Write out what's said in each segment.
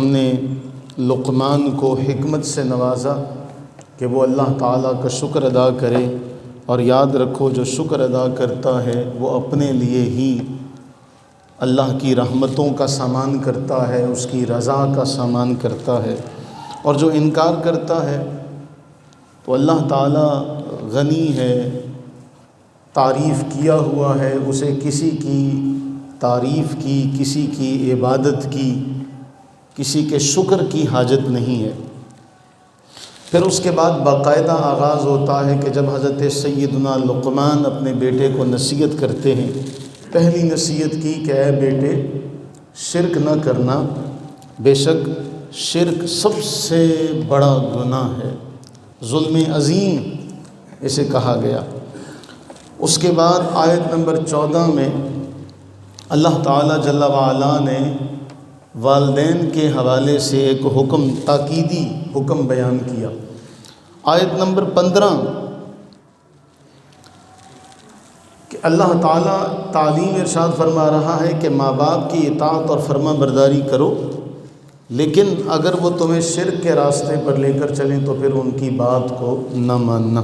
ہم نے لقمان کو حکمت سے نوازا کہ وہ اللہ تعالیٰ کا شکر ادا کرے، اور یاد رکھو جو شکر ادا کرتا ہے وہ اپنے لیے ہی اللہ کی رحمتوں کا سامان کرتا ہے، اس کی رضا کا سامان کرتا ہے، اور جو انکار کرتا ہے تو اللہ تعالیٰ غنی ہے، تعریف کیا ہوا ہے، اسے کسی کی تعریف کی، کسی کی عبادت کی، کسی کے شکر کی حاجت نہیں ہے۔ پھر اس کے بعد باقاعدہ آغاز ہوتا ہے کہ جب حضرت سیدنا لقمان اپنے بیٹے کو نصیحت کرتے ہیں، پہلی نصیحت کی کہ اے بیٹے شرک نہ کرنا، بے شک شرک سب سے بڑا گناہ ہے، ظلم عظیم اسے کہا گیا۔ اس کے بعد آیت نمبر 14 میں اللہ تعالیٰ جل وعلا نے والدین کے حوالے سے ایک حکم، تاکیدی حکم بیان کیا۔ آیت نمبر 15 کہ اللہ تعالیٰ تعلیم ارشاد فرما رہا ہے کہ ماں باپ کی اطاعت اور فرما برداری کرو، لیکن اگر وہ تمہیں شرک کے راستے پر لے کر چلیں تو پھر ان کی بات کو نہ ماننا۔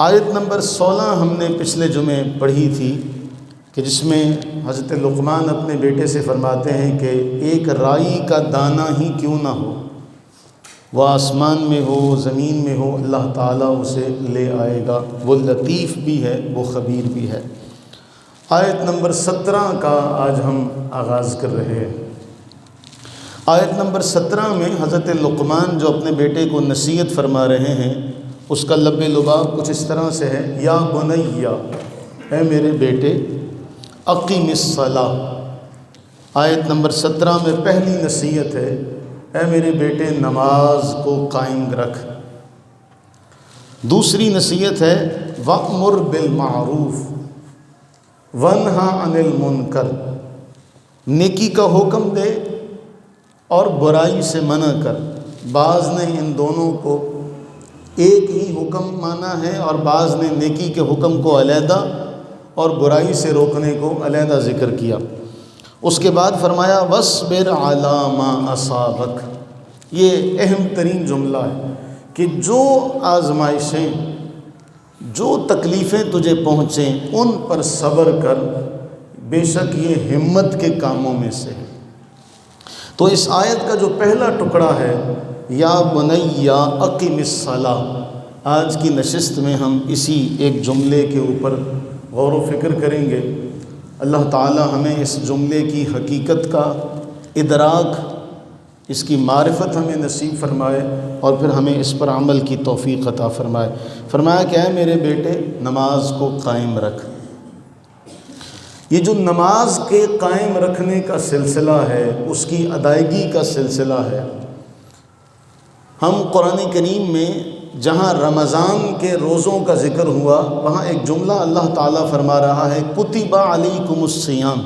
آیت نمبر 16 ہم نے پچھلے جمعے پڑھی تھی کہ جس میں حضرت لقمان اپنے بیٹے سے فرماتے ہیں کہ ایک رائی کا دانہ ہی کیوں نہ ہو، وہ آسمان میں ہو زمین میں ہو، اللہ تعالیٰ اسے لے آئے گا، وہ لطیف بھی ہے، وہ خبیر بھی ہے۔ آیت نمبر 17 کا آج ہم آغاز کر رہے ہیں۔ آیت نمبر 17 میں حضرت لقمان جو اپنے بیٹے کو نصیحت فرما رہے ہیں، اس کا لب لباب کچھ اس طرح سے ہے، یا بنیا، اے میرے بیٹے، اقیم الصلاۃ۔ آیت نمبر 17 میں پہلی نصیحت ہے، اے میرے بیٹے نماز کو قائم رکھ۔ دوسری نصیحت ہے، وَأْمُرْ بِالْمَعْرُوفِ وَانْهَ عَنِ الْمُنْكَرِ، نیکی کا حکم دے اور برائی سے منع کر۔ بعض نے ان دونوں کو ایک ہی حکم مانا ہے، اور بعض نے نیکی کے حکم کو علیحدہ اور برائی سے روکنے کو علیحدہ ذکر کیا۔ اس کے بعد فرمایا وَاصْبِرْ عَلَىٰ مَا أَصَابَكَ۔ یہ اہم ترین جملہ ہے کہ جو آزمائشیں، جو تکلیفیں تجھے پہنچیں ان پر صبر کر، بے شک یہ ہمت کے کاموں میں سے ہے۔ تو اس آیت کا جو پہلا ٹکڑا ہے، یا بنیا اقم الصلاۃ، آج کی نشست میں ہم اسی ایک جملے کے اوپر غور و فکر کریں گے۔ اللہ تعالی ہمیں اس جملے کی حقیقت کا ادراک، اس کی معرفت ہمیں نصیب فرمائے، اور پھر ہمیں اس پر عمل کی توفیق عطا فرمائے۔ فرمایا کہ اے میرے بیٹے نماز کو قائم رکھ۔ یہ جو نماز کے قائم رکھنے کا سلسلہ ہے، اس کی ادائیگی کا سلسلہ ہے۔ ہم قرآن کریم میں جہاں رمضان کے روزوں کا ذکر ہوا، وہاں ایک جملہ اللہ تعالیٰ فرما رہا ہے، کتب علیکم الصیام،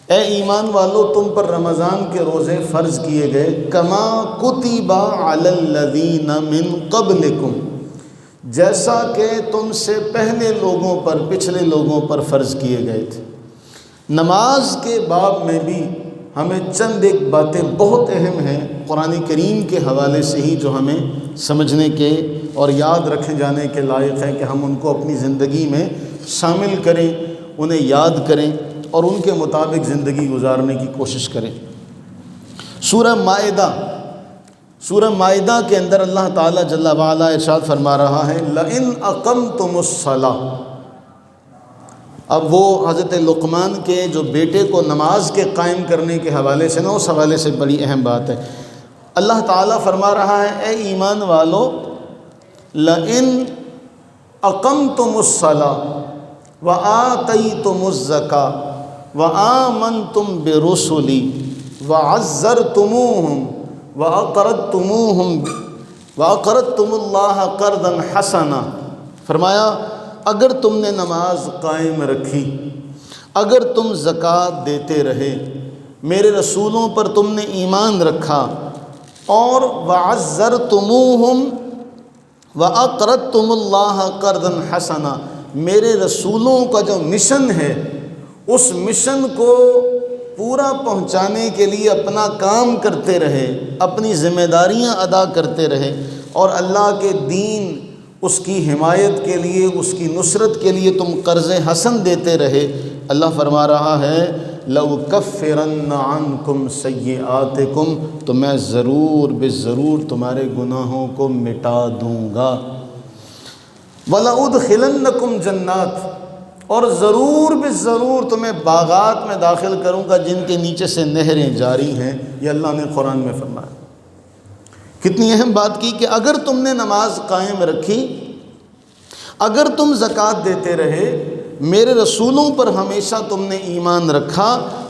اے ایمان والو تم پر رمضان کے روزے فرض کیے گئے، کما کتب علی الذین من قبلکم، جیسا کہ تم سے پہلے لوگوں پر، پچھلے لوگوں پر فرض کیے گئے تھے۔ نماز کے باب میں بھی ہمیں چند ایک باتیں بہت اہم ہیں قرآن کریم کے حوالے سے ہی، جو ہمیں سمجھنے کے اور یاد رکھے جانے کے لائق ہے کہ ہم ان کو اپنی زندگی میں شامل کریں، انہیں یاد کریں اور ان کے مطابق زندگی گزارنے کی کوشش کریں۔ سورہ مائدہ کے اندر اللہ تعالیٰ جل وعلا ارشاد فرما رہا ہے، لَإِنْ أَقَمْتُمُ الصَّلَاةَ۔ اب وہ حضرت لقمان کے جو بیٹے کو نماز کے قائم کرنے کے حوالے سے نا، اس حوالے سے بڑی اہم بات ہے۔ اللہ تعالیٰ فرما رہا ہے، اے ایمان والو، لَإِنْ أَقَمْتُمُ الصَّلَاةَ وَآتَيْتُمُ الزَّكَاةَ وَآمَنْتُمْ بِرُسُلِي وَعَزَّرْتُمُوهُمْ وَأَقْرَضْتُمُ اللَّهَ قَرْضًا حَسَنًا۔ فرمایا اگر تم نے نماز قائم رکھی، اگر تم زکوٰۃ دیتے رہے، میرے رسولوں پر تم نے ایمان رکھا، اور وَعَزَّرْتُمُوهُمْ وَأَقْرَضْتُمُ اللَّهَ قَرْضًا حَسَنًا، میرے رسولوں کا جو مشن ہے، اس مشن کو پورا پہنچانے کے لیے اپنا کام کرتے رہے، اپنی ذمہ داریاں ادا کرتے رہے، اور اللہ کے دین، اس کی حمایت کے لیے، اس کی نصرت کے لیے تم قرض حسن دیتے رہے، اللہ فرما رہا ہے لَأُكَفِّرَنَّ عَنْكُمْ سَيِّئَاتِكُمْ، تو میں ضرور ضرور تمہارے گناہوں کو مٹا دوں گا، وَلَأُدْخِلَنَّكُمْ جَنَّاتٍ، اور ضرور تمہیں باغات میں داخل کروں گا جن کے نیچے سے نہریں جاری ہیں۔ یہ اللہ نے قرآن میں فرمایا۔ کتنی اہم بات کی کہ اگر تم نے نماز قائم رکھی، اگر تم زکوٰۃ دیتے رہے، میرے رسولوں پر ہمیشہ تم نے ایمان رکھا،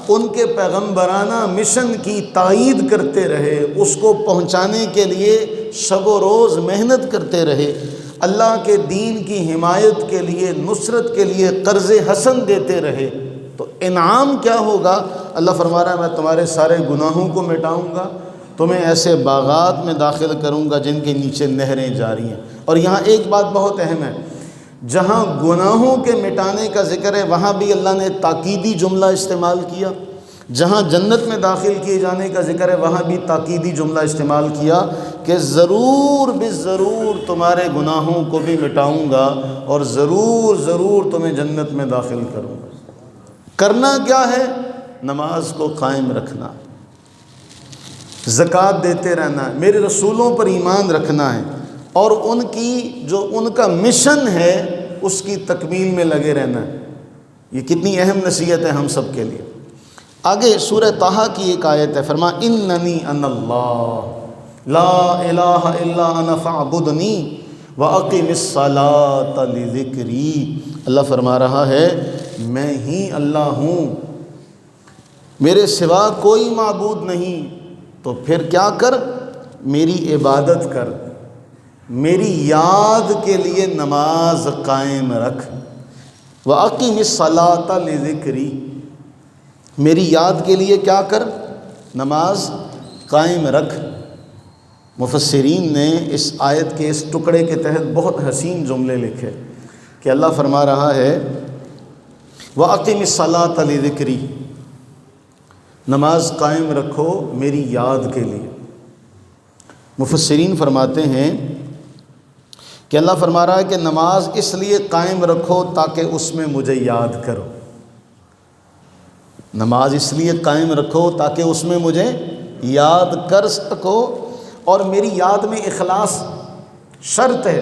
ان کے پیغمبرانہ مشن کی تائید کرتے رہے، اس کو پہنچانے کے لیے شب و روز محنت کرتے رہے، اللہ کے دین کی حمایت کے لیے، نصرت کے لیے قرض حسن دیتے رہے، تو انعام کیا ہوگا؟ اللہ فرما رہا ہے میں تمہارے سارے گناہوں کو مٹاؤں گا، تمہیں ایسے باغات میں داخل کروں گا جن کے نیچے نہریں جاری ہیں۔ اور یہاں ایک بات بہت اہم ہے، جہاں گناہوں کے مٹانے کا ذکر ہے وہاں بھی اللہ نے تاکیدی جملہ استعمال کیا، جہاں جنت میں داخل کیے جانے کا ذکر ہے وہاں بھی تاکیدی جملہ استعمال کیا کہ ضرور تمہارے گناہوں کو بھی مٹاؤں گا اور ضرور تمہیں جنت میں داخل کروں گا۔ کرنا کیا ہے؟ نماز کو قائم رکھنا، زکوٰۃ دیتے رہنا ہے، میرے رسولوں پر ایمان رکھنا ہے، اور ان کا مشن ہے اس کی تکمیل میں لگے رہنا ہے۔ یہ کتنی اہم نصیحت ہے ہم سب کے لیے۔ آگے سورہ طٰہٰ کی ایک آیت ہے، فرمایا اننی انا اللہ لا الہ الا انا فاعبدنی واقم الصلاۃ لذکری۔ اللہ فرما رہا ہے میں ہی اللہ ہوں، میرے سوا کوئی معبود نہیں، تو پھر کیا کر؟ میری عبادت کر، میری یاد کے لیے نماز قائم رکھ، وَأَقِمِ الصَّلَاةَ لِذِكْرِي، میری یاد کے لیے کیا کر؟ نماز قائم رکھ۔ مفسرین نے اس آیت کے اس ٹکڑے کے تحت بہت حسین جملے لکھے کہ اللہ فرما رہا ہے وَأَقِمِ الصَّلَاةَ لِذِكْرِي، نماز قائم رکھو میری یاد کے لیے۔ مفسرین فرماتے ہیں کہ اللہ فرما رہا ہے کہ نماز اس لیے قائم رکھو تاکہ اس میں مجھے یاد کرو، نماز اس لیے قائم رکھو تاکہ اس میں مجھے یاد کر سکو، اور میری یاد میں اخلاص شرط ہے،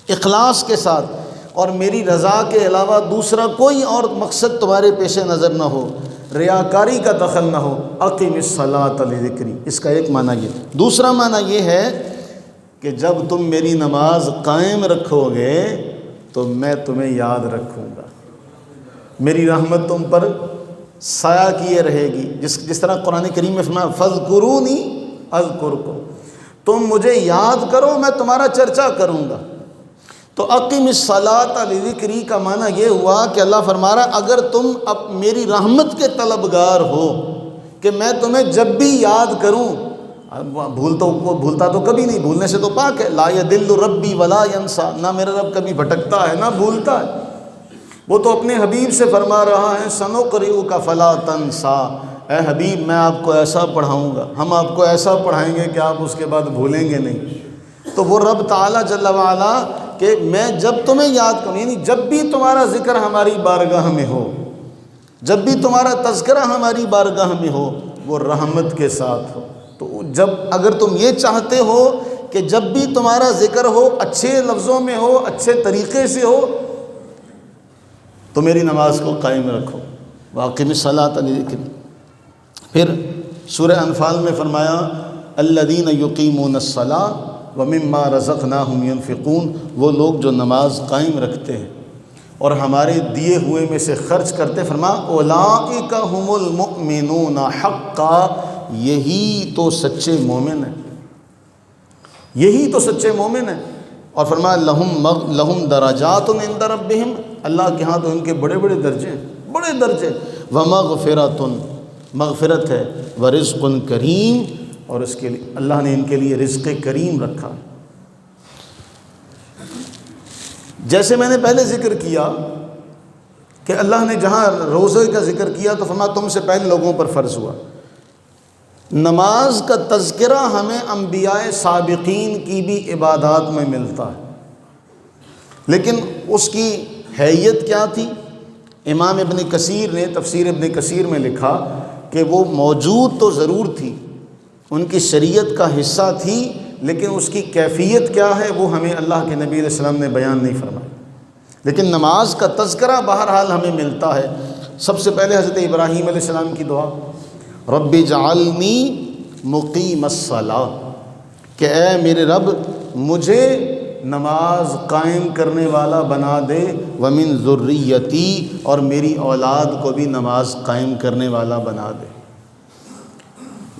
اخلاص کے ساتھ، اور میری رضا کے علاوہ دوسرا کوئی اور مقصد تمہارے پیش نظر نہ ہو، ریاکاری کا دخل نہ ہو۔ اقیم الصلاۃ لذکری، اس کا ایک معنی یہ۔ دوسرا معنی یہ ہے کہ جب تم میری نماز قائم رکھو گے تو میں تمہیں یاد رکھوں گا، میری رحمت تم پر سایہ کیے رہے گی، جس طرح قرآن کریم میں فرمایا فاذکرونی اذکرکم، تم مجھے یاد کرو میں تمہارا چرچا کروں گا۔ تو اقیم الصلاۃ لذکری کا معنی یہ ہوا کہ اللہ فرما رہا اگر تم اب میری رحمت کے طلبگار ہو کہ میں تمہیں جب بھی یاد کروں، بھولتا تو کبھی نہیں، بھولنے سے تو پاک ہے، لا یضل ربی ولا ینسیٰ، نہ میرا رب کبھی بھٹکتا ہے نہ بھولتا ہے، وہ تو اپنے حبیب سے فرما رہا ہے سنقرئک فلا تنسیٰ، اے حبیب میں آپ کو ایسا پڑھاؤں گا، ہم آپ کو ایسا پڑھائیں گے کہ آپ اس کے بعد بھولیں گے نہیں۔ تو وہ رب تعالیٰ جل وعلا کہ میں جب تمہیں یاد کروں، یعنی جب بھی تمہارا ذکر ہماری بارگاہ میں ہو، جب بھی تمہارا تذکرہ ہماری بارگاہ میں ہو، وہ رحمت کے ساتھ ہو۔ تو اگر تم یہ چاہتے ہو کہ جب بھی تمہارا ذکر ہو اچھے لفظوں میں ہو، اچھے طریقے سے ہو، تو میری نماز کو قائم رکھو، واقم الصلاۃ لذکری۔ پھر سورہ انفال میں فرمایا الذین یقیمون الصلاۃ ومما رزقناہم ینفقون، وہ لوگ جو نماز قائم رکھتے ہیں اور ہمارے دیے ہوئے میں سے خرچ کرتے، فرمایا اولئک ھم المؤمنون حقا، یہی تو سچے مومن ہیں، یہی تو سچے مومن ہیں۔ اور فرمایا لہم درجات عند ربہم، اللہ کے ہاں تو ان کے بڑے بڑے درجے ہیں، بڑے درجے، ومغفرۃ، مغفرت ہے، ورزق کریم، اور اس کے لیے اللہ نے ان کے لیے رزق کریم رکھا۔ جیسے میں نے پہلے ذکر کیا کہ اللہ نے جہاں روزے کا ذکر کیا تو فرمایا تم سے پہلے لوگوں پر فرض ہوا۔ نماز کا تذکرہ ہمیں انبیاء سابقین کی بھی عبادات میں ملتا ہے، لیکن اس کی حیت کیا تھی؟ امام ابن کثیر نے تفسیر ابن کثیر میں لکھا کہ وہ موجود تو ضرور تھی، ان کی شریعت کا حصہ تھی، لیکن اس کی کیفیت کیا ہے وہ ہمیں اللہ کے نبی علیہ السلام نے بیان نہیں فرمایا۔ لیکن نماز کا تذکرہ بہرحال ہمیں ملتا ہے۔ سب سے پہلے حضرت ابراہیم علیہ السلام کی دعا، رب اجعلنی مقیم الصلاۃ، کہ اے میرے رب مجھے نماز قائم کرنے والا بنا دے، ومن ذریتی، اور میری اولاد کو بھی نماز قائم کرنے والا بنا دے۔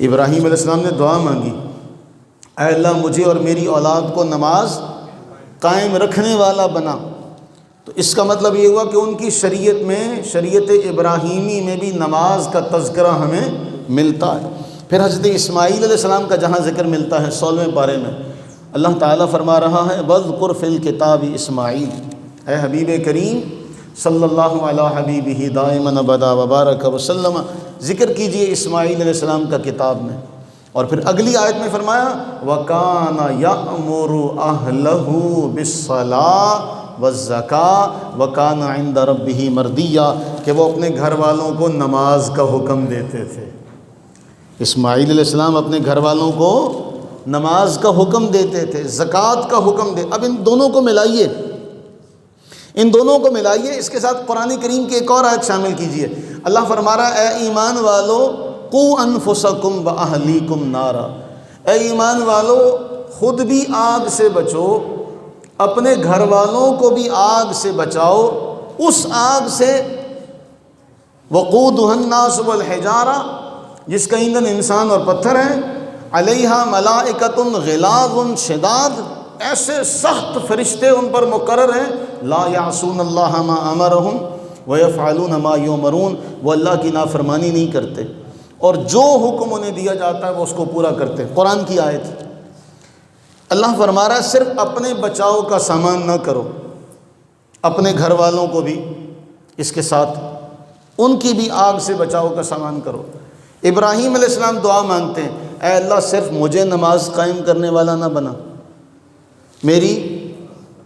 ابراہیم علیہ السلام نے دعا مانگی، اے اللہ مجھے اور میری اولاد کو نماز قائم رکھنے والا بنا۔ تو اس کا مطلب یہ ہوا کہ ان کی شریعت میں، شریعت ابراہیمی میں بھی نماز کا تذکرہ ہمیں ملتا ہے۔ پھر حضرت اسماعیل علیہ السلام کا جہاں ذکر ملتا ہے 16ویں پارے میں، اللہ تعالیٰ فرما رہا ہے وَاذْكُرْ فِي الْكِتَابِ اسماعیل، اے حبیب کریم صلی اللہ علیہ حبیبہ دائماً ابدا وبارک وسلم، ذکر کیجئے اسماعیل علیہ السلام کا کتاب میں۔ اور پھر اگلی آیت میں فرمایا وَكَانَ يَأْمُرُ أَهْلَهُ بِالصَّلَاةِ وَالزَّكَاةِ وَكَانَ عِندَ رَبِّهِ مَرْضِيًّا، کہ وہ اپنے گھر والوں کو نماز کا حکم دیتے تھے۔ اسماعیل علیہ السلام اپنے گھر والوں کو نماز کا حکم دیتے تھے، زکوٰۃ کا حکم دے۔ اب ان دونوں کو ملائیے، ان دونوں کو ملائیے، اس کے ساتھ قرآن کریم کی ایک اور آیت شامل کیجئے۔ اللہ فرما رہا ہے اے ایمان والو قوا انفسکم واہلیکم نارا، اے ایمان والو خود بھی آگ سے بچو، اپنے گھر والوں کو بھی آگ سے بچاؤ، اس آگ سے وقودھا الناس والحجارہ، جس کا ایندھن انسان اور پتھر ہیں، علیہا ملائکۃ غلاظ شداد، ایسے سخت فرشتے ان پر مقرر ہیں، لا یعصون اللہ ما امرہم ویفعلون ما یؤمرون، وہ اللہ کی نافرمانی نہیں کرتے اور جو حکم انہیں دیا جاتا ہے وہ اس کو پورا کرتے ہیں۔ قرآن کی آیت، اللہ فرما رہا ہے صرف اپنے بچاؤ کا سامان نہ کرو، اپنے گھر والوں کو بھی اس کے ساتھ ان کی بھی آگ سے بچاؤ کا سامان کرو۔ ابراہیم علیہ السلام دعا مانگتے ہیں اے اللہ صرف مجھے نماز قائم کرنے والا نہ بنا، میری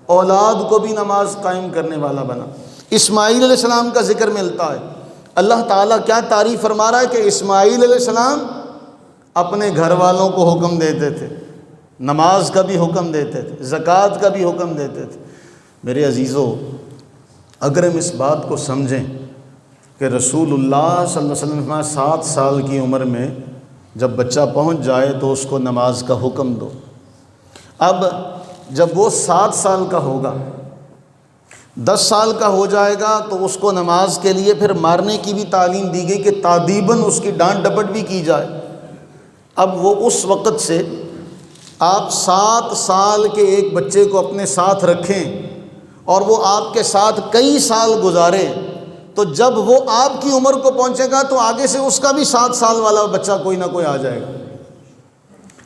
اولاد کو بھی نماز قائم کرنے والا بنا۔ اسماعیل علیہ السلام کا ذکر ملتا ہے، اللہ تعالیٰ کیا تعریف فرما رہا ہے کہ اسماعیل علیہ السلام اپنے گھر والوں کو حکم دیتے تھے، نماز کا بھی حکم دیتے تھے، زکوٰۃ کا بھی حکم دیتے تھے۔ میرے عزیزو، اگر ہم اس بات کو سمجھیں کہ رسول اللہ صلی اللہ علیہ وسلم 7 سال کی عمر میں جب بچہ پہنچ جائے تو اس کو نماز کا حکم دو، اب جب وہ 7 سال کا ہوگا، 10 سال کا ہو جائے گا تو اس کو نماز کے لیے پھر مارنے کی بھی تعلیم دی گئی کہ تادیباً اس کی ڈانٹ ڈپٹ بھی کی جائے۔ اب وہ اس وقت سے آپ 7 سال کے ایک بچے کو اپنے ساتھ رکھیں اور وہ آپ کے ساتھ کئی سال گزارے، تو جب وہ آپ کی عمر کو پہنچے گا تو آگے سے اس کا بھی 7 سال والا بچہ کوئی نہ کوئی آ جائے گا۔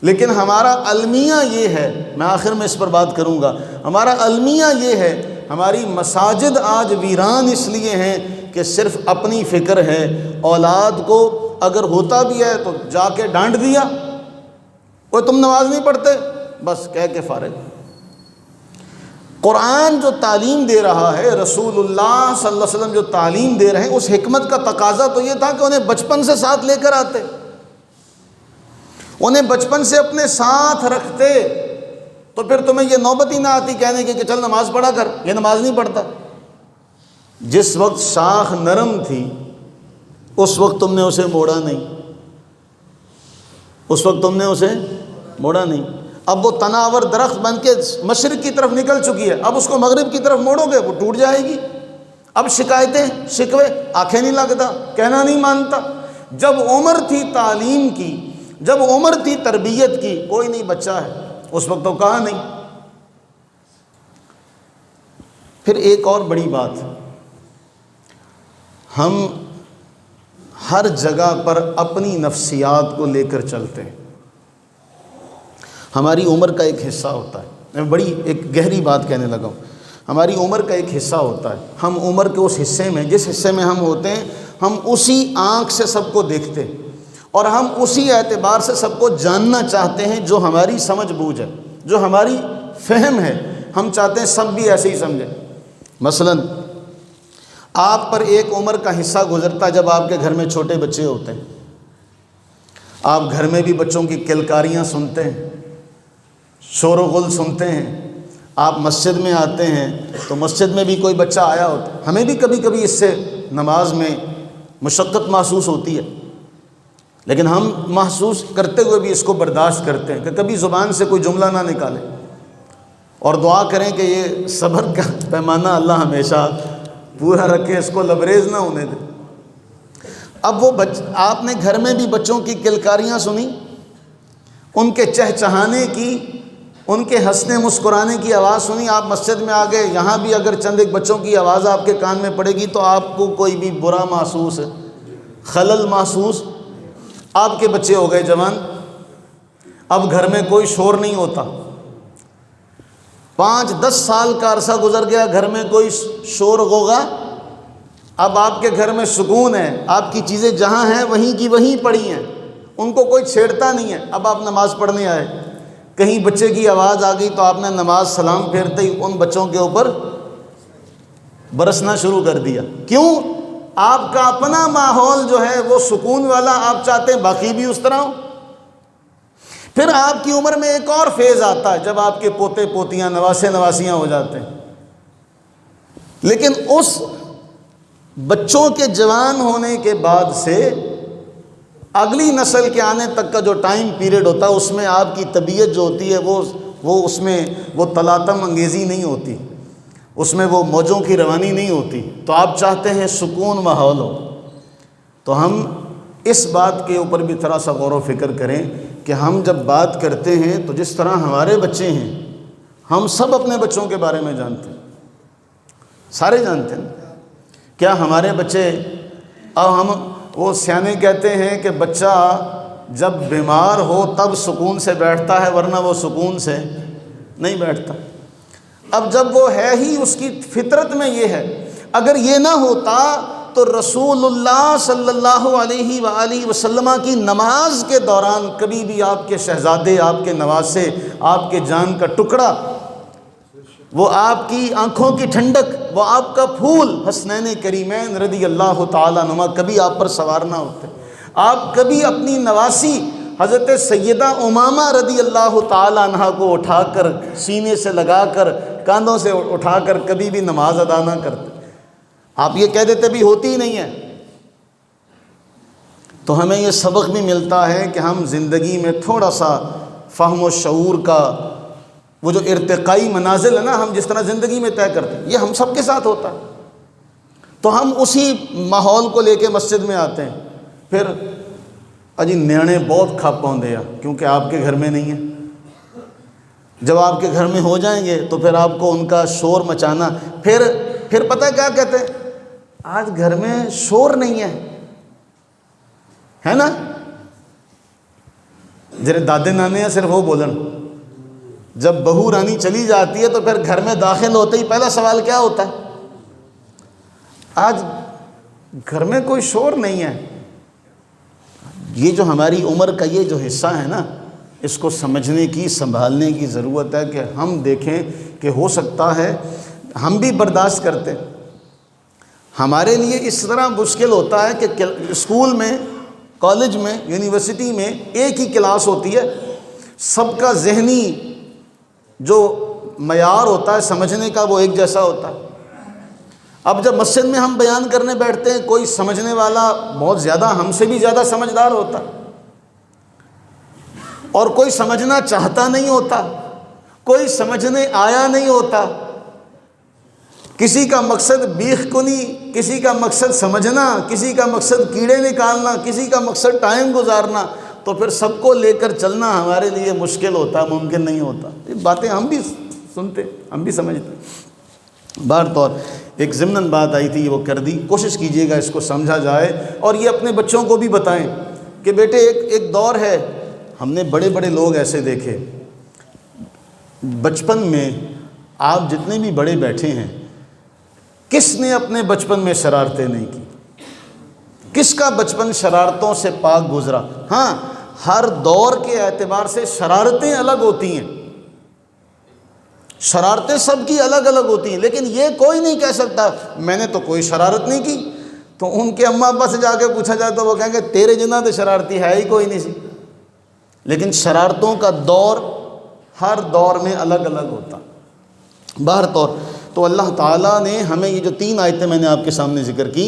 لیکن ہمارا المیہ یہ ہے، میں آخر میں اس پر بات کروں گا، ہمارا المیہ یہ ہے، ہماری مساجد آج ویران اس لیے ہیں کہ صرف اپنی فکر ہے، اولاد کو اگر ہوتا بھی ہے تو جا کے ڈانٹ دیا، وہ تم نماز نہیں پڑھتے، بس کہہ کے فارغ۔ قرآن جو تعلیم دے رہا ہے، رسول اللہ صلی اللہ علیہ وسلم جو تعلیم دے رہے ہیں، اس حکمت کا تقاضا تو یہ تھا کہ انہیں بچپن سے ساتھ لے کر آتے، انہیں بچپن سے اپنے ساتھ رکھتے، تو پھر تمہیں یہ نوبت ہی نہ آتی کہنے کی کہ چل نماز پڑھا کر، یہ نماز نہیں پڑھتا۔ جس وقت شاخ نرم تھی اس وقت تم نے اسے موڑا نہیں، اس وقت تم نے اسے موڑا نہیں۔ اب وہ تناور درخت بن کے مشرق کی طرف نکل چکی ہے، اب اس کو مغرب کی طرف موڑو گے وہ ٹوٹ جائے گی۔ اب شکایتیں شکوے، آنکھیں نہیں لگتا، کہنا نہیں مانتا۔ جب عمر تھی تعلیم کی، جب عمر تھی تربیت کی، کوئی نہیں بچہ ہے، اس وقت تو کہا نہیں۔ پھر ایک اور بڑی بات، ہم ہر جگہ پر اپنی نفسیات کو لے کر چلتے ہیں، ہماری عمر کا ایک حصہ ہوتا ہے۔ میں بڑی ایک گہری بات کہنے لگا ہوں، ہماری عمر کا ایک حصہ ہوتا ہے، ہم عمر کے اس حصے میں، جس حصے میں ہم ہوتے ہیں، ہم اسی آنکھ سے سب کو دیکھتے ہیں اور ہم اسی اعتبار سے سب کو جاننا چاہتے ہیں جو ہماری سمجھ بوجھ ہے، جو ہماری فہم ہے، ہم چاہتے ہیں سب بھی ایسے ہی سمجھیں۔ مثلاً آپ پر ایک عمر کا حصہ گزرتا ہے جب آپ کے گھر میں چھوٹے بچے ہوتے ہیں، آپ گھر میں بھی بچوں کی کلکاریاں سنتے ہیں، شور و غل سنتے ہیں، آپ مسجد میں آتے ہیں تو مسجد میں بھی کوئی بچہ آیا ہوتا ہے، ہمیں بھی کبھی کبھی اس سے نماز میں مشقت محسوس ہوتی ہے، لیکن ہم محسوس کرتے ہوئے بھی اس کو برداشت کرتے ہیں کہ کبھی زبان سے کوئی جملہ نہ نکالے، اور دعا کریں کہ یہ صبر کا پیمانہ اللہ ہمیشہ پورا رکھے، اس کو لبریز نہ ہونے دے۔ اب وہ آپ نے گھر میں بھی بچوں کی کلکاریاں سنی، ان کے چہچہانے کی، ان کے ہنسنے مسکرانے کی آواز سنی، آپ مسجد میں آ گئے، یہاں بھی اگر چند ایک بچوں کی آواز آپ کے کان میں پڑے گی تو آپ کو کوئی بھی برا محسوس ہے، خلل محسوس، آپ کے بچے ہو گئے جوان، اب گھر میں کوئی شور نہیں ہوتا، 5-10 سال کا عرصہ گزر گیا، گھر میں کوئی شور غوغا، اب آپ کے گھر میں سکون ہے، آپ کی چیزیں جہاں ہیں وہیں کی وہیں پڑی ہیں، ان کو کوئی چھیڑتا نہیں ہے۔ اب آپ نماز پڑھنے آئے، کہیں بچے کی آواز آ گئی تو آپ نے نماز سلام پھیرتے ہی ان بچوں کے اوپر برسنا شروع کر دیا۔ کیوں؟ آپ کا اپنا ماحول جو ہے وہ سکون والا، آپ چاہتے ہیں باقی بھی اس طرح ہو۔ پھر آپ کی عمر میں ایک اور فیز آتا ہے جب آپ کے پوتے پوتیاں نواسے نواسیاں ہو جاتے ہیں، لیکن اس بچوں کے جوان ہونے کے بعد سے اگلی نسل کے آنے تک کا جو ٹائم پیریڈ ہوتا ہے، اس میں آپ کی طبیعت جو ہوتی ہے وہ اس میں وہ تلاطم انگیزی نہیں ہوتی، اس میں وہ موجوں کی روانی نہیں ہوتی، تو آپ چاہتے ہیں سکون ماحول ہو۔ تو ہم اس بات کے اوپر بھی تھوڑا سا غور و فکر کریں کہ ہم جب بات کرتے ہیں تو جس طرح ہمارے بچے ہیں، ہم سب اپنے بچوں کے بارے میں جانتے ہیں، سارے جانتے ہیں۔ کیا ہمارے بچے، اب ہم وہ سیانے کہتے ہیں کہ بچہ جب بیمار ہو تب سکون سے بیٹھتا ہے، ورنہ وہ سکون سے نہیں بیٹھتا۔ اب جب وہ ہے ہی، اس کی فطرت میں یہ ہے، اگر یہ نہ ہوتا تو رسول اللہ صلی اللہ علیہ وآلہ وسلم کی نماز کے دوران کبھی بھی آپ کے شہزادے، آپ کے نواسے، آپ کے جان کا ٹکڑا، وہ آپ کی آنکھوں کی ٹھنڈک، وہ آپ کا پھول حسنین کریمین رضی اللہ تعالیٰ عنہما کبھی آپ پر سوار نہ ہوتے۔ آپ کبھی اپنی نواسی حضرت سیدہ امامہ رضی اللہ تعالیٰ عنہ کو اٹھا کر، سینے سے لگا کر، کاندھوں سے اٹھا کر کبھی بھی نماز ادا نہ کرتے، آپ یہ کہہ دیتے بھی ہوتی ہی نہیں ہے۔ تو ہمیں یہ سبق بھی ملتا ہے کہ ہم زندگی میں تھوڑا سا فہم و شعور کا وہ جو ارتقائی منازل ہے نا، ہم جس طرح زندگی میں طے کرتے ہیں، یہ ہم سب کے ساتھ ہوتا ہے۔ تو ہم اسی ماحول کو لے کے مسجد میں آتے ہیں، پھر اجی نیانے بہت کھا پاؤندے کیونکہ آپ کے گھر میں نہیں ہے۔ جب آپ کے گھر میں ہو جائیں گے تو پھر آپ کو ان کا شور مچانا، پھر پتہ کیا کہتے ہیں، آج گھر میں شور نہیں ہے نا، جرے دادے نانے ہیں صرف وہ بولن، جب بہو رانی چلی جاتی ہے تو پھر گھر میں داخل ہوتے ہی پہلا سوال کیا ہوتا ہے، آج گھر میں کوئی شور نہیں ہے۔ یہ جو ہماری عمر کا یہ جو حصہ ہے نا، اس کو سمجھنے کی، سنبھالنے کی ضرورت ہے کہ ہم دیکھیں کہ ہو سکتا ہے ہم بھی برداشت کرتے، ہمارے لیے اس طرح مشکل ہوتا ہے کہ اسکول میں، کالج میں، یونیورسٹی میں ایک ہی کلاس ہوتی ہے، سب کا ذہنی جو معیار ہوتا ہے سمجھنے کا وہ ایک جیسا ہوتا ہے۔ اب جب مسجد میں ہم بیان کرنے بیٹھتے ہیں، کوئی سمجھنے والا بہت زیادہ، ہم سے بھی زیادہ سمجھدار ہوتا ہے، اور کوئی سمجھنا چاہتا نہیں ہوتا، کوئی سمجھنے آیا نہیں ہوتا۔ کسی کا مقصد بیخ کنی، کسی کا مقصد سمجھنا، کسی کا مقصد کیڑے نکالنا، کسی کا مقصد ٹائم گزارنا، تو پھر سب کو لے کر چلنا ہمارے لیے مشکل ہوتا ہے، ممکن نہیں ہوتا۔ یہ باتیں ہم بھی سنتے، ہم بھی سمجھتے۔ بہر طور ایک ضمناً بات آئی تھی، وہ کر دی، کوشش کیجئے گا اس کو سمجھا جائے، اور یہ اپنے بچوں کو بھی بتائیں کہ بیٹے ایک دور ہے، ہم نے بڑے بڑے لوگ ایسے دیکھے، بچپن میں آپ جتنے بھی بڑے بیٹھے ہیں، کس نے اپنے بچپن میں شرارتیں نہیں کی؟ کس کا بچپن شرارتوں سے پاک گزرا؟ ہاں، ہر دور کے اعتبار سے شرارتیں الگ ہوتی ہیں، شرارتیں سب کی الگ الگ ہوتی ہیں، لیکن یہ کوئی نہیں کہہ سکتا میں نے تو کوئی شرارت نہیں کی۔ تو ان کے اماں ابا سے جا کے پوچھا جائے تو وہ کہیں گے تیرے جنہ تو شرارتی ہے ہی کوئی نہیں سی۔ لیکن شرارتوں کا دور ہر دور میں الگ الگ ہوتا۔ بہر طور تو اللہ تعالیٰ نے ہمیں یہ جو 3 آیتیں میں نے آپ کے سامنے ذکر کی،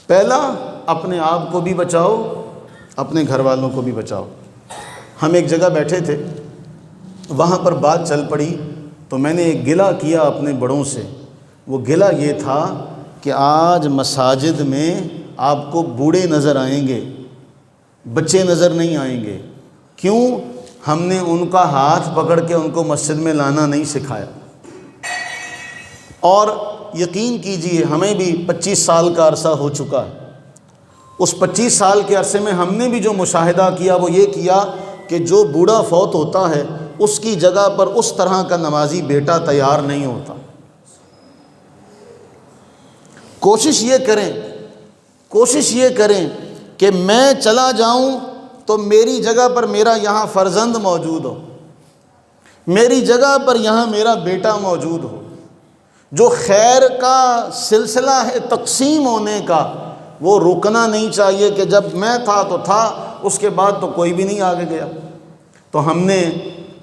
پہلا اپنے آپ کو بھی بچاؤ، اپنے گھر والوں کو بھی بچاؤ۔ ہم ایک جگہ بیٹھے تھے، وہاں پر بات چل پڑی تو میں نے ایک گلہ کیا اپنے بڑوں سے۔ وہ گلہ یہ تھا کہ آج مساجد میں آپ کو بوڑھے نظر آئیں گے، بچے نظر نہیں آئیں گے۔ کیوں؟ ہم نے ان کا ہاتھ پکڑ کے ان کو مسجد میں لانا نہیں سکھایا۔ اور یقین کیجئے ہمیں بھی 25 سال کا عرصہ ہو چکا ہے۔ اس 25 سال کے عرصے میں ہم نے بھی جو مشاہدہ کیا وہ یہ کیا کہ جو بوڑھا فوت ہوتا ہے اس کی جگہ پر اس طرح کا نمازی بیٹا تیار نہیں ہوتا۔ کوشش یہ کریں کہ میں چلا جاؤں تو میری جگہ پر میرا یہاں فرزند موجود ہو، میری جگہ پر یہاں میرا بیٹا موجود ہو۔ جو خیر کا سلسلہ ہے تقسیم ہونے کا، وہ رکنا نہیں چاہیے کہ جب میں تھا تو تھا، اس کے بعد تو کوئی بھی نہیں آگے گیا۔ تو ہم نے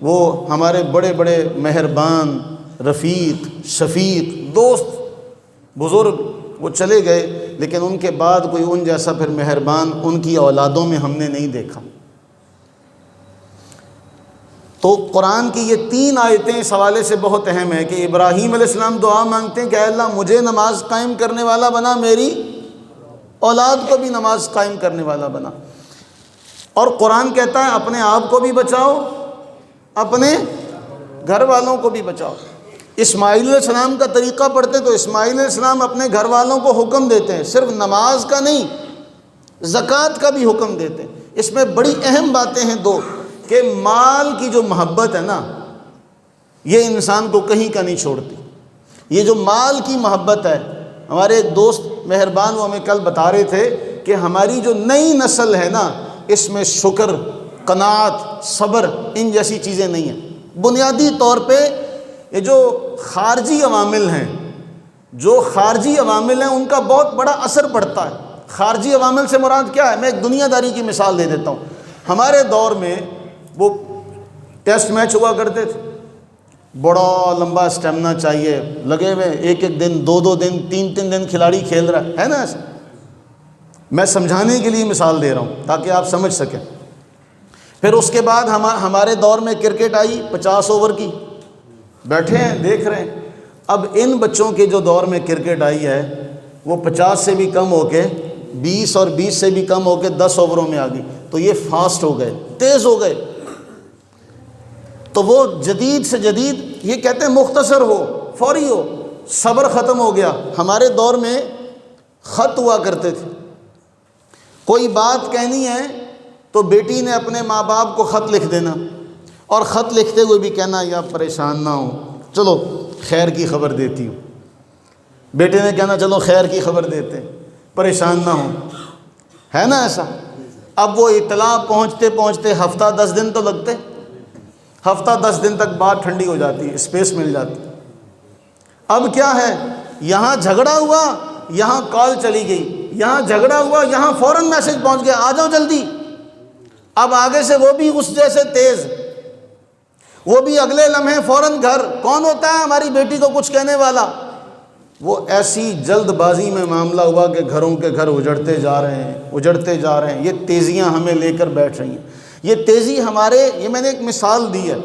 وہ ہمارے بڑے بڑے مہربان رفیق شفیق دوست بزرگ وہ چلے گئے، لیکن ان کے بعد کوئی ان جیسا پھر مہربان ان کی اولادوں میں ہم نے نہیں دیکھا۔ تو قرآن کی یہ 3 آیتیں اس حوالے سے بہت اہم ہے کہ ابراہیم علیہ السلام دعا مانگتے ہیں کہ اے اللہ مجھے نماز قائم کرنے والا بنا، میری اولاد کو بھی نماز قائم کرنے والا بنا۔ اور قرآن کہتا ہے اپنے آپ کو بھی بچاؤ، اپنے گھر والوں کو بھی بچاؤ۔ اسماعیل علیہ السلام کا طریقہ پڑھتے تو اسماعیل علیہ السلام اپنے گھر والوں کو حکم دیتے ہیں، صرف نماز کا نہیں زکوٰۃ کا بھی حکم دیتے ہیں۔ اس میں بڑی اہم باتیں ہیں 2 کہ مال کی جو محبت ہے نا، یہ انسان کو کہیں کا نہیں چھوڑتی۔ یہ جو مال کی محبت ہے، ہمارے ایک دوست مہربان وہ ہمیں کل بتا رہے تھے کہ ہماری جو نئی نسل ہے نا، اس میں شکر، قناعت، صبر ان جیسی چیزیں نہیں ہیں۔ بنیادی طور پہ یہ جو خارجی عوامل ہیں، ان کا بہت بڑا اثر پڑتا ہے۔ خارجی عوامل سے مراد کیا ہے؟ میں ایک دنیا داری کی مثال دے دیتا ہوں۔ ہمارے دور میں وہ ٹیسٹ میچ ہوا کرتے تھے، بڑا لمبا اسٹیمنا چاہیے، لگے ہوئے ایک دن 2 دن 3 دن کھلاڑی کھیل رہا ہے نا ایسا۔ میں سمجھانے کے لیے مثال دے رہا ہوں تاکہ آپ سمجھ سکیں۔ پھر اس کے بعد ہمارے دور میں کرکٹ آئی 50 اوور کی، بیٹھے ہیں دیکھ رہے ہیں۔ اب ان بچوں کے جو دور میں کرکٹ آئی ہے وہ 50 سے بھی کم ہو کے 20 اور 20 سے بھی کم ہو کے 10 اووروں میں آ گئی، تو یہ فاسٹ ہو گئے، تیز ہو گئے۔ تو وہ جدید سے جدید یہ کہتے ہیں مختصر ہو، فوری ہو، صبر ختم ہو گیا۔ ہمارے دور میں خط ہوا کرتے تھے، کوئی بات کہنی ہے تو بیٹی نے اپنے ماں باپ کو خط لکھ دینا، اور خط لکھتے ہوئے بھی کہنا یا پریشان نہ ہو، چلو خیر کی خبر دیتی ہوں۔ بیٹے نے کہنا چلو خیر کی خبر دیتے ہیں، پریشان نہ ہو، ہے نا ایسا۔ اب وہ اطلاع پہنچتے پہنچتے ہفتہ 10 دن تو لگتے، ہفتہ 10 دن تک بات ٹھنڈی ہو جاتی ہے، اسپیس مل جاتی۔ اب کیا ہے، یہاں جھگڑا ہوا یہاں کال چلی گئی، یہاں جھگڑا ہوا یہاں فوراً میسج پہنچ گیا آ جاؤ جلدی۔ اب آگے سے وہ بھی اس جیسے تیز، وہ بھی اگلے لمحے فوراً گھر۔ کون ہوتا ہے ہماری بیٹی کو کچھ کہنے والا؟ وہ ایسی جلد بازی میں معاملہ ہوا کہ گھروں کے گھر اجڑتے جا رہے ہیں۔ یہ تیزیاں ہمیں لے کر بیٹھ رہی ہیں۔ یہ تیزی یہ میں نے ایک مثال دی ہے،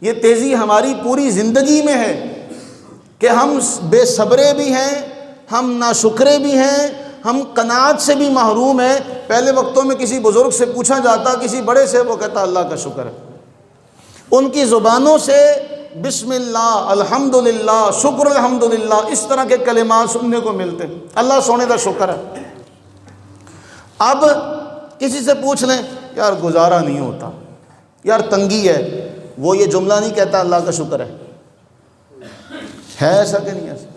یہ تیزی ہماری پوری زندگی میں ہے کہ ہم بے صبرے بھی ہیں، ہم ناشکرے بھی ہیں، ہم قناعت سے بھی محروم ہیں۔ پہلے وقتوں میں کسی بزرگ سے پوچھا جاتا، کسی بڑے سے، وہ کہتا اللہ کا شکر ہے۔ ان کی زبانوں سے بسم اللہ، الحمدللہ، شکر الحمدللہ، اس طرح کے کلمات سننے کو ملتے ہیں۔ اللہ سونے کا شکر ہے۔ اب کسی سے پوچھ لیں یار گزارا نہیں ہوتا، یار تنگی ہے، وہ یہ جملہ نہیں کہتا اللہ کا شکر ہے، ہے ایسا کہ نہیں ایسا؟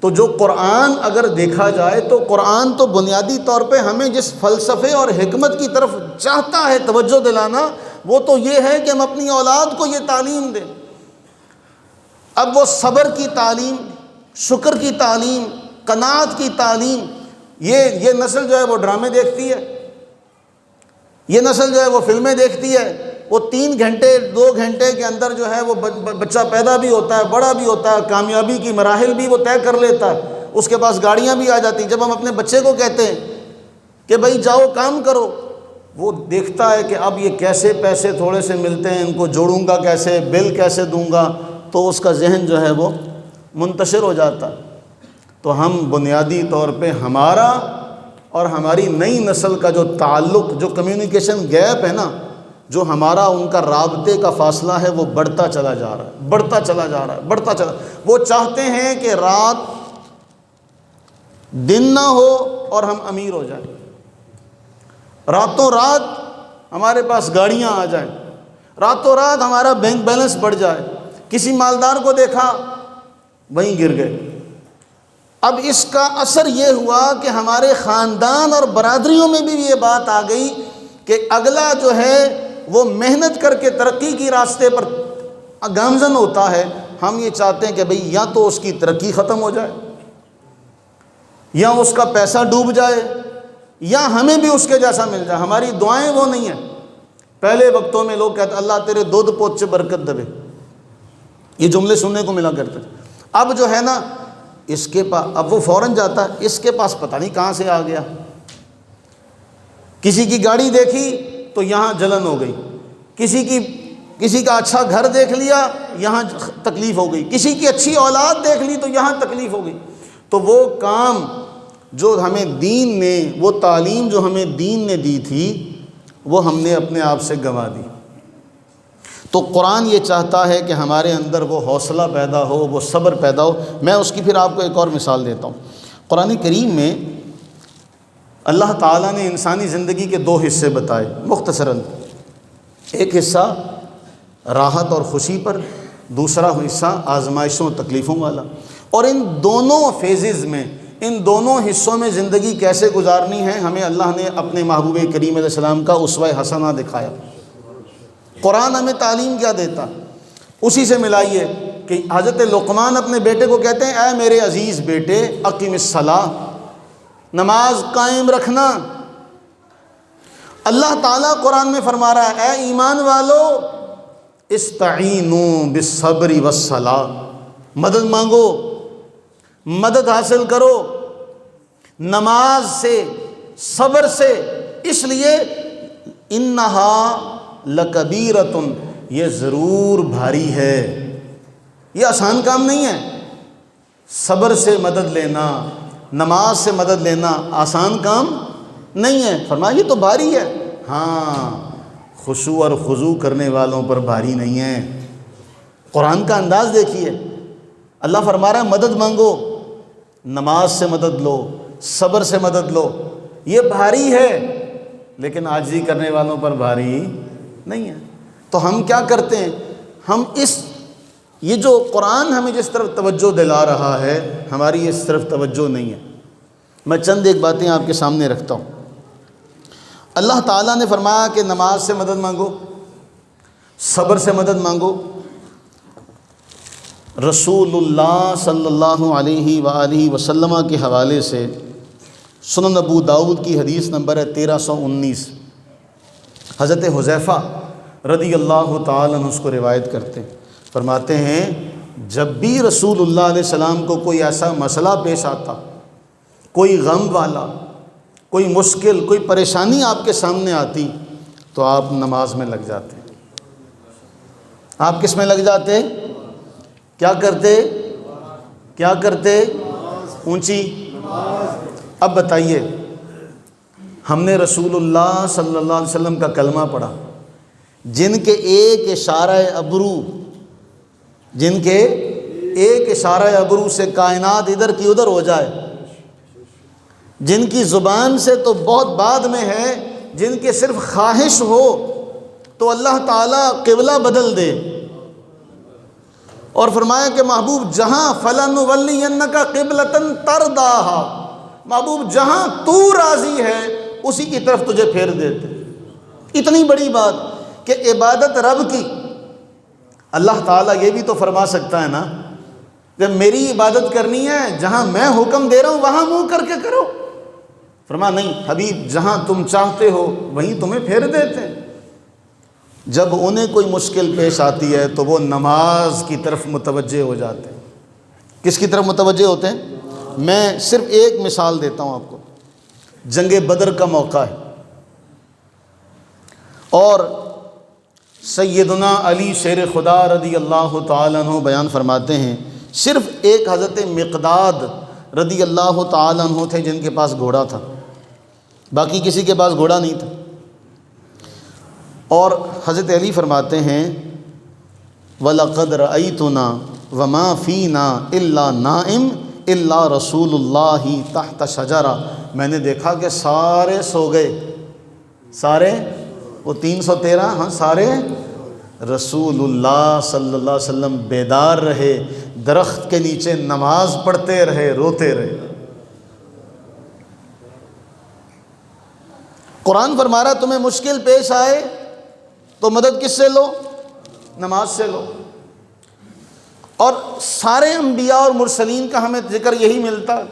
تو جو قرآن اگر دیکھا جائے تو قرآن تو بنیادی طور پہ ہمیں جس فلسفے اور حکمت کی طرف چاہتا ہے توجہ دلانا، وہ تو یہ ہے کہ ہم اپنی اولاد کو یہ تعلیم دیں۔ اب وہ صبر کی تعلیم، شکر کی تعلیم، قناعت کی تعلیم، یہ نسل جو ہے وہ ڈرامے دیکھتی ہے، یہ نسل جو ہے وہ فلمیں دیکھتی ہے، وہ 3 گھنٹے 2 گھنٹے کے اندر جو ہے وہ بچہ پیدا بھی ہوتا ہے، بڑا بھی ہوتا ہے، کامیابی کی مراحل بھی وہ طے کر لیتا ہے، اس کے پاس گاڑیاں بھی آ جاتی ہیں۔ جب ہم اپنے بچے کو کہتے ہیں کہ بھائی جاؤ کام کرو، وہ دیکھتا ہے کہ اب یہ کیسے پیسے تھوڑے سے ملتے ہیں، ان کو جوڑوں گا کیسے، بل کیسے دوں گا، تو اس کا ذہن جو ہے وہ منتشر ہو جاتا ہے۔ تو ہم بنیادی طور پہ ہمارا اور ہماری نئی نسل کا جو تعلق، جو کمیونیکیشن گیپ ہے نا، جو ہمارا ان کا رابطے کا فاصلہ ہے، وہ بڑھتا چلا جا رہا ہے، بڑھتا چلا جا رہا ہے، بڑھتا چلا۔ وہ چاہتے ہیں کہ رات دن نہ ہو اور ہم امیر ہو جائیں، راتوں رات ہمارے پاس گاڑیاں آ جائیں، راتوں رات ہمارا بینک بیلنس بڑھ جائے۔ کسی مالدار کو دیکھا وہیں گر گئے۔ اب اس کا اثر یہ ہوا کہ ہمارے خاندان اور برادریوں میں بھی یہ بات آ گئی کہ اگلا جو ہے وہ محنت کر کے ترقی کی راستے پر گامزن ہوتا ہے، ہم یہ چاہتے ہیں کہ بھئی یا تو اس کی ترقی ختم ہو جائے، یا اس کا پیسہ ڈوب جائے، یا ہمیں بھی اس کے جیسا مل جائے۔ ہماری دعائیں وہ نہیں ہیں۔ پہلے وقتوں میں لوگ کہتے اللہ تیرے دودھ پوت سے برکت دے، یہ جملے سننے کو ملا کرتے۔ اب جو ہے نا اس کے پاس، اب وہ فوراً جاتا ہے، اس کے پاس پتہ نہیں کہاں سے آ گیا۔ کسی کی گاڑی دیکھی تو یہاں جلن ہو گئی، کسی کا اچھا گھر دیکھ لیا یہاں تکلیف ہو گئی، کسی کی اچھی اولاد دیکھ لی تو یہاں تکلیف ہو گئی۔ تو وہ کام جو ہمیں دین نے، وہ تعلیم جو ہمیں دین نے دی تھی، وہ ہم نے اپنے آپ سے گنوا دی۔ تو قرآن یہ چاہتا ہے کہ ہمارے اندر وہ حوصلہ پیدا ہو، وہ صبر پیدا ہو۔ میں اس کی پھر آپ کو ایک اور مثال دیتا ہوں۔ قرآن کریم میں اللہ تعالیٰ نے انسانی زندگی کے 2 حصے بتائے مختصراً۔ ایک حصہ راحت اور خوشی پر، دوسرا حصہ آزمائشوں اور تکلیفوں والا۔ اور ان دونوں فیزز میں، ان دونوں حصوں میں زندگی کیسے گزارنی ہے، ہمیں اللہ نے اپنے محبوب کریم علیہ السلام کا اسوہ حسنہ دکھایا۔ قرآن ہمیں تعلیم کیا دیتا، اسی سے ملائیے کہ حضرت لقمان اپنے بیٹے کو کہتے ہیں اے میرے عزیز بیٹے اقیم الصلاۃ، نماز قائم رکھنا۔ اللہ تعالیٰ قرآن میں فرما رہا ہے اے ایمان والو استعینوا بالصبر والصلاۃ، مدد مانگو، مدد حاصل کرو نماز سے، صبر سے، اس لیے انہا لکبیرۃ، یہ ضرور بھاری ہے، یہ آسان کام نہیں ہے۔ صبر سے مدد لینا، نماز سے مدد لینا آسان کام نہیں ہے۔ فرمایا یہ تو بھاری ہے، ہاں خشوع اور خضوع کرنے والوں پر بھاری نہیں ہے۔ قرآن کا انداز دیکھیے، اللہ فرما رہا ہے مدد مانگو، نماز سے مدد لو، صبر سے مدد لو، یہ بھاری ہے لیکن عاجزی کرنے والوں پر بھاری نہیں ہے۔ تو ہم کیا کرتے ہیں، ہم یہ جو قرآن ہمیں جس طرف توجہ دلا رہا ہے، ہماری اس طرف توجہ نہیں ہے۔ میں چند ایک باتیں آپ کے سامنے رکھتا ہوں۔ اللہ تعالیٰ نے فرمایا کہ نماز سے مدد مانگو، صبر سے مدد مانگو۔ رسول اللہ صلی اللہ علیہ وآلہ وسلم کے حوالے سے سنن ابو داؤد کی حدیث نمبر ہے 1319، حضرت حذیفہ رضی اللہ تعالیٰ عنہ اس کو روایت کرتے ہیں، فرماتے ہیں جب بھی رسول اللہ علیہ السلام کو کوئی ایسا مسئلہ پیش آتا، کوئی غم والا، کوئی مشکل، کوئی پریشانی آپ کے سامنے آتی تو آپ نماز میں لگ جاتے۔ آپ کس میں لگ جاتے؟ کیا کرتے؟ اونچی۔ اب بتائیے، ہم نے رسول اللہ صلی اللہ علیہ وسلم کا کلمہ پڑھا، جن کے ایک اشارہ ابرو سے کائنات ادھر کی ادھر ہو جائے، جن کی زبان سے تو بہت بعد میں ہے، جن کے صرف خواہش ہو تو اللہ تعالیٰ قبلہ بدل دے، اور فرمایا کہ محبوب جہاں فَلَنُوَلِّيَنَّكَ قِبْلَةً تَرْضَاهَا، محبوب جہاں تو راضی ہے اسی کی طرف تجھے پھیر دیتے۔ اتنی بڑی بات کہ عبادت رب کی، اللہ تعالیٰ یہ بھی تو فرما سکتا ہے نا کہ میری عبادت کرنی ہے جہاں میں حکم دے رہا ہوں وہاں منہ کر کے کرو۔ فرما نہیں حبیب، جہاں تم چاہتے ہو وہیں تمہیں پھیر دیتے ہیں۔ جب انہیں کوئی مشکل پیش آتی ہے تو وہ نماز کی طرف متوجہ ہو جاتے ہیں۔ کس کی طرف متوجہ ہوتے ہیں؟ میں صرف ایک مثال دیتا ہوں آپ کو۔ جنگ بدر کا موقع ہے اور سیدنا علی شیر خدا رضی اللہ تعالیٰ عنہ بیان فرماتے ہیں، صرف ایک حضرت مقداد رضی اللہ تعالیٰ عنہ تھے جن کے پاس گھوڑا تھا، باقی کسی کے پاس گھوڑا نہیں تھا۔ اور حضرت علی فرماتے ہیں وَلَقَدْ رَأَيْتُنَا وَمَا فِينَا إِلَّا نَائِمٌ إِلَّا رَسُولُ اللَّهِ تَحْتَ شَجَرَةٍ، میں نے دیکھا کہ سارے سو گئے، سارے وہ 313، ہاں سارے رسول اللہ صلی اللہ علیہ وسلم بیدار رہے، درخت کے نیچے نماز پڑھتے رہے، روتے رہے۔ قرآن فرما رہا تمہیں مشکل پیش آئے تو مدد کس سے لو؟ نماز سے لو۔ اور سارے انبیاء اور مرسلین کا ہمیں ذکر یہی ملتا ہے،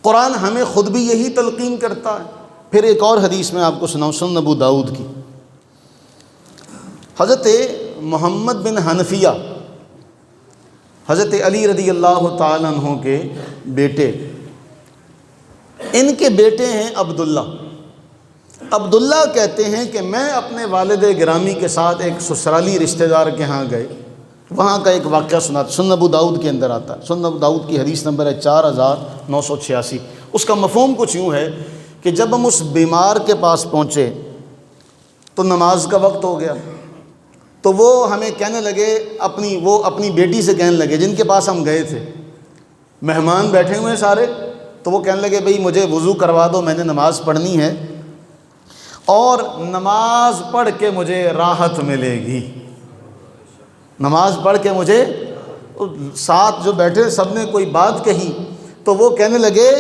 قرآن ہمیں خود بھی یہی تلقین کرتا ہے۔ پھر ایک اور حدیث میں آپ کو سناؤں، سنن ابو داؤد کی۔ حضرت محمد بن حنفیہ حضرت علی رضی اللہ تعالیٰ عنہ کے بیٹے، ان کے بیٹے ہیں عبداللہ۔ عبداللہ کہتے ہیں کہ میں اپنے والد گرامی کے ساتھ ایک سسرالی رشتہ دار کے ہاں گئے، وہاں کا ایک واقعہ سنا، سنن ابو داؤد کے اندر آتا ہے۔ سنن ابو داؤد کی حدیث نمبر ہے 4986۔ اس کا مفہوم کچھ یوں ہے کہ جب ہم اس بیمار کے پاس پہنچے تو نماز کا وقت ہو گیا، تو وہ ہمیں کہنے لگے، اپنی بیٹی سے کہنے لگے جن کے پاس ہم گئے تھے، مہمان بیٹھے ہوئے ہیں سارے، تو وہ کہنے لگے بھئی مجھے وضو کروا دو، میں نے نماز پڑھنی ہے اور نماز پڑھ کے مجھے راحت ملے گی، نماز پڑھ کے مجھے۔ ساتھ جو بیٹھے سب نے کوئی بات کہی تو وہ کہنے لگے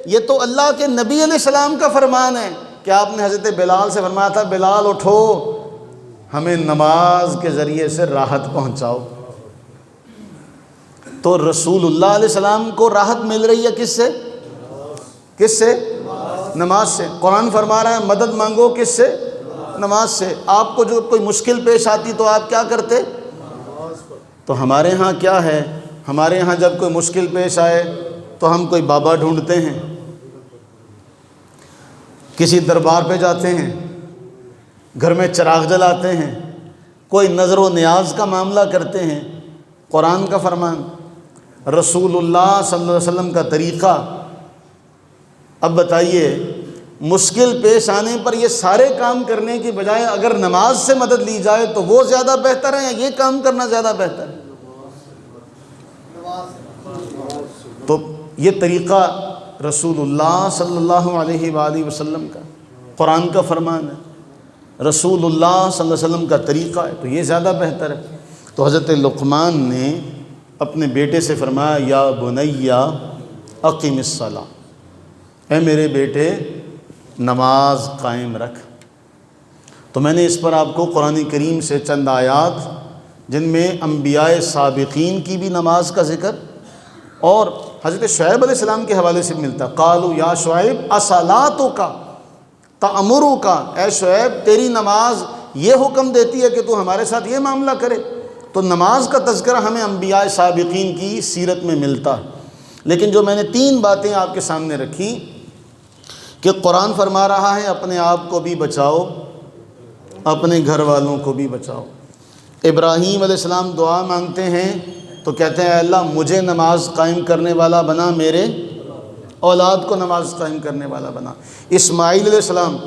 یہ تو اللہ کے نبی علیہ السلام کا فرمان ہے کہ آپ نے حضرت بلال سے فرمایا تھا بلال اٹھو ہمیں نماز کے ذریعے سے راحت پہنچاؤ۔ تو رسول اللہ علیہ السلام کو راحت مل رہی ہے کس سے؟ کس سے؟ نماز سے۔ قرآن فرما رہا ہے مدد مانگو کس سے؟ نماز سے۔ آپ کو جو کوئی مشکل پیش آتی تو آپ کیا کرتے؟ تو ہمارے ہاں کیا ہے، ہمارے ہاں جب کوئی مشکل پیش آئے تو ہم کوئی بابا ڈھونڈتے ہیں، کسی دربار پہ جاتے ہیں، گھر میں چراغ جلاتے ہیں، کوئی نظر و نیاز کا معاملہ کرتے ہیں۔ قرآن کا فرمان، رسول اللہ صلی اللہ علیہ وسلم کا طریقہ۔ اب بتائیے مشکل پیش آنے پر یہ سارے کام کرنے کی بجائے اگر نماز سے مدد لی جائے تو وہ زیادہ بہتر ہے یا یہ کام کرنا زیادہ بہتر ہے؟ تو یہ طریقہ رسول اللہ صلی اللہ علیہ وآلہ وسلم کا، قرآن کا فرمان ہے، رسول اللہ صلی اللہ علیہ وسلم کا طریقہ ہے، تو یہ زیادہ بہتر ہے۔ تو حضرت لقمان نے اپنے بیٹے سے فرمایا یا بنیا اقم الصلاۃ، اے میرے بیٹے نماز قائم رکھ۔ تو میں نے اس پر آپ کو قرآن کریم سے چند آیات جن میں انبیاء سابقین کی بھی نماز کا ذکر اور حضرت شعیب علیہ السلام کے حوالے سے ملتا، قالوا یا شعیب اصلاتک تأمرک، اے شعیب تیری نماز یہ حکم دیتی ہے کہ تو ہمارے ساتھ یہ معاملہ کرے۔ تو نماز کا تذکرہ ہمیں انبیاء سابقین کی سیرت میں ملتا ہے۔ لیکن جو میں نے 3 باتیں آپ کے سامنے رکھی کہ قرآن فرما رہا ہے اپنے آپ کو بھی بچاؤ، اپنے گھر والوں کو بھی بچاؤ۔ ابراہیم علیہ السلام دعا مانگتے ہیں تو کہتے ہیں اے اللہ مجھے نماز قائم کرنے والا بنا، میرے اولاد کو نماز قائم کرنے والا بنا۔ اسماعیل علیہ السلام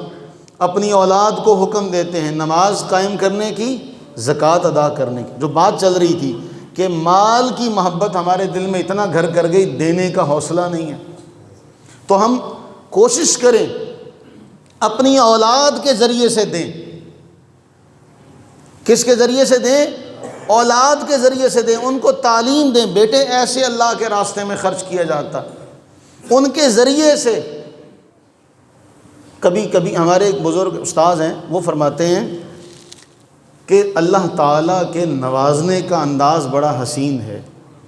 اپنی اولاد کو حکم دیتے ہیں نماز قائم کرنے کی، زکوٰۃ ادا کرنے کی۔ جو بات چل رہی تھی کہ مال کی محبت ہمارے دل میں اتنا گھر کر گئی، دینے کا حوصلہ نہیں ہے، تو ہم کوشش کریں اپنی اولاد کے ذریعے سے دیں۔ کس کے ذریعے سے دیں؟ اولاد کے ذریعے سے دیں، ان کو تعلیم دیں، بیٹے ایسے اللہ کے راستے میں خرچ کیا جاتا، ان کے ذریعے سے۔ کبھی کبھی ہمارے ایک بزرگ استاذ ہیں، وہ فرماتے ہیں کہ اللہ تعالیٰ کے نوازنے کا انداز بڑا حسین ہے۔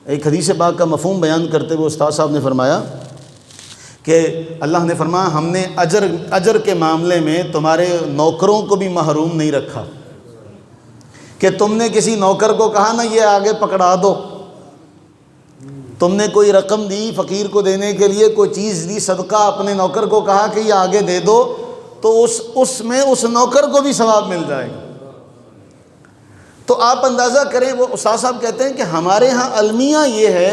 ایک حدیث پاک کا مفہوم بیان کرتے ہوئے استاد صاحب نے فرمایا کہ اللہ نے فرمایا ہم نے اجر کے معاملے میں تمہارے نوکروں کو بھی محروم نہیں رکھا، کہ تم نے کسی نوکر کو کہا نا یہ آگے پکڑا دو، تم نے کوئی رقم دی فقیر کو دینے کے لیے، کوئی چیز دی صدقہ، اپنے نوکر کو کہا کہ یہ آگے دے دو، تو اس میں اس نوکر کو بھی ثواب مل جائے گا۔ تو آپ اندازہ کریں، وہ استاد صاحب کہتے ہیں کہ ہمارے ہاں المیہ یہ ہے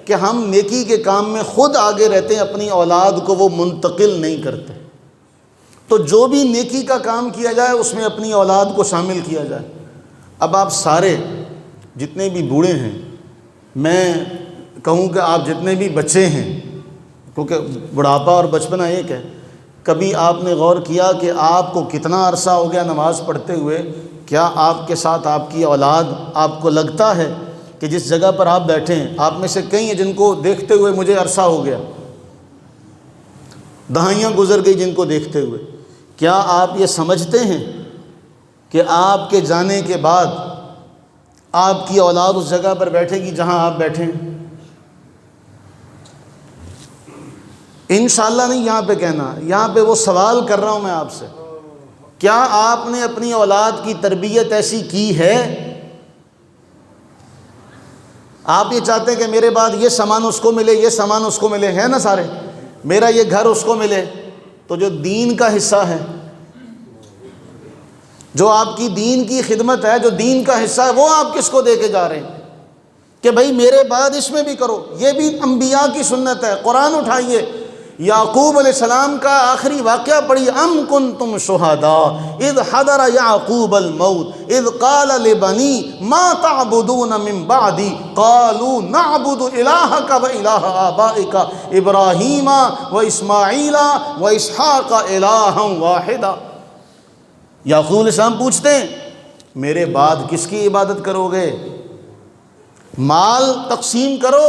کہ ہم نیکی کے کام میں خود آگے رہتے ہیں، اپنی اولاد کو وہ منتقل نہیں کرتے۔ تو جو بھی نیکی کا کام کیا جائے اس میں اپنی اولاد کو شامل کیا جائے۔ اب آپ سارے جتنے بھی بوڑھے ہیں، میں کہوں کہ آپ جتنے بھی بچے ہیں، کیونکہ بڑھاپا اور بچپنا ایک ہے، کبھی آپ نے غور کیا کہ آپ کو کتنا عرصہ ہو گیا نماز پڑھتے ہوئے؟ کیا آپ کے ساتھ آپ کی اولاد آپ کو لگتا ہے کہ جس جگہ پر آپ بیٹھے ہیں، آپ میں سے کئی ہیں جن کو دیکھتے ہوئے مجھے عرصہ ہو گیا، دہائیاں گزر گئی جن کو دیکھتے ہوئے، کیا آپ یہ سمجھتے ہیں کہ آپ کے جانے کے بعد آپ کی اولاد اس جگہ پر بیٹھے گی جہاں آپ بیٹھے ہیں؟ انشاءاللہ نہیں یہاں پہ کہنا، یہاں پہ وہ سوال کر رہا ہوں میں آپ سے، کیا آپ نے اپنی اولاد کی تربیت ایسی کی ہے؟ آپ یہ چاہتے ہیں کہ میرے بعد یہ سامان اس کو ملے، یہ سامان اس کو ملے، ہے نا سارے، میرا یہ گھر اس کو ملے، تو جو دین کا حصہ ہے، جو آپ کی دین کی خدمت ہے، جو دین کا حصہ ہے، وہ آپ کس کو دے کے جا رہے ہیں کہ بھائی میرے بعد اس میں بھی کرو؟ یہ بھی انبیاء کی سنت ہے۔ قرآن اٹھائیے، یعقوب علیہ السلام کا آخری واقعہ پڑھی، ام کنتم شہداء اذ حضر یعقوب الموت اذ قال لبنی ما تعبدون من بعدی قالوا نعبد الہک و الہ آبائک ابراہیم و اسماعیل و اسحاق الہا واحدا۔ یعقوب علیہ السلام پوچھتے ہیں میرے بعد کس کی عبادت کرو گے؟ مال تقسیم کرو،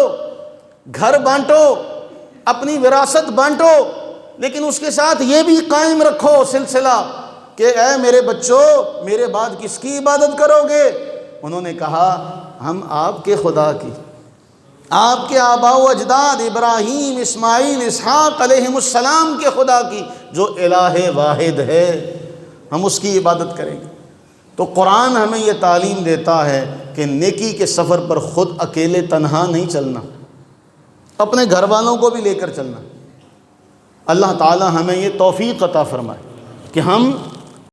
گھر بانٹو، اپنی وراثت بانٹو، لیکن اس کے ساتھ یہ بھی قائم رکھو سلسلہ کہ اے میرے بچوں میرے بعد کس کی عبادت کرو گے؟ انہوں نے کہا ہم آپ کے خدا کی، آپ کے آباء و اجداد ابراہیم اسماعیل اسحاق علیہم السلام کے خدا کی، جو الہ واحد ہے، ہم اس کی عبادت کریں گے۔ تو قرآن ہمیں یہ تعلیم دیتا ہے کہ نیکی کے سفر پر خود اکیلے تنہا نہیں چلنا، اپنے گھر والوں کو بھی لے کر چلنا۔ اللہ تعالی ہمیں یہ توفیق عطا فرمائے کہ ہم